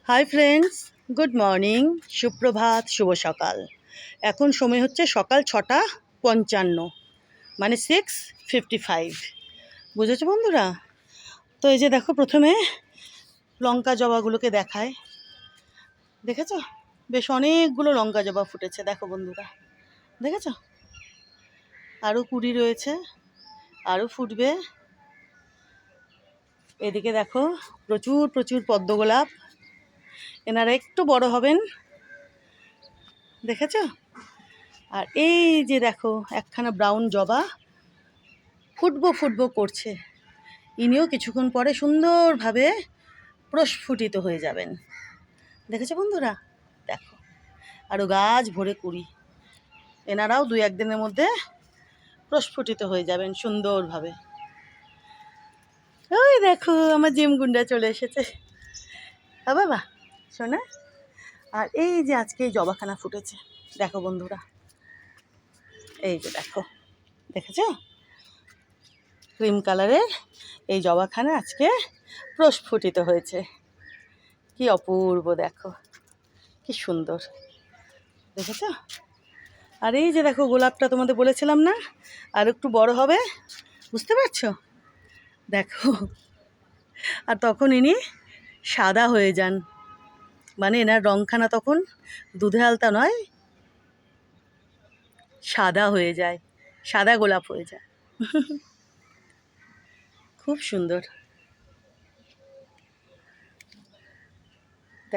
Hi friends, good morning, সুপ্রভাত, শুভ সকাল। এখন সময় হচ্ছে সকাল 6:55, মানে 6:55। বুঝেছো বন্ধুরা? তো এই যে দেখো, প্রথমে লঙ্কা জবাগুলোকে দেখায়। দেখেছো? বেশ অনেকগুলো লঙ্কা জবা ফুটেছে, দেখো বন্ধুরা, দেখেছো? আরও কুড়ি রয়েছে, আরও ফুটবে। এদিকে দেখো, প্রচুর প্রচুর পদ্মগোলাপ। এনারা একটু বড় হবেন, দেখেছো? আর এই যে দেখো, একখানা ব্রাউন জবা ফুটবো করছে। ইনিও কিছুক্ষণ পরে সুন্দরভাবে প্রস্ফুটিত হয়ে যাবেন। দেখেছো বন্ধুরা? দেখো, আরও গাছ ভরে কুড়ি। এনারাও 2-1 দিনের মধ্যে প্রস্ফুটিত হয়ে যাবেন সুন্দরভাবে। ওই দেখো, আমার জিমগুন্ডা চলে এসেছে। বাবা শোনা। আর এই যে আজকে এই জবাখানা ফুটেছে, দেখো বন্ধুরা, এই যে দেখো, দেখেছো? ক্রিম কালারের এই জবাখানা আজকে প্রস্ফুটিত হয়েছে। কি অপূর্ব, দেখো কি সুন্দর, দেখেছ? আর এই যে দেখো, গোলাপটা তোমাদের বলেছিলাম না আর একটু বড় হবে, বুঝতে পারছো? দেখো, আর তখন ইনি সাদা হয়ে যান, মানে এনার রংখানা তখন দুধে আলতা নয়, সাদা হয়ে যায়, সাদা গোলাপ হয়ে যায়। খুব সুন্দর।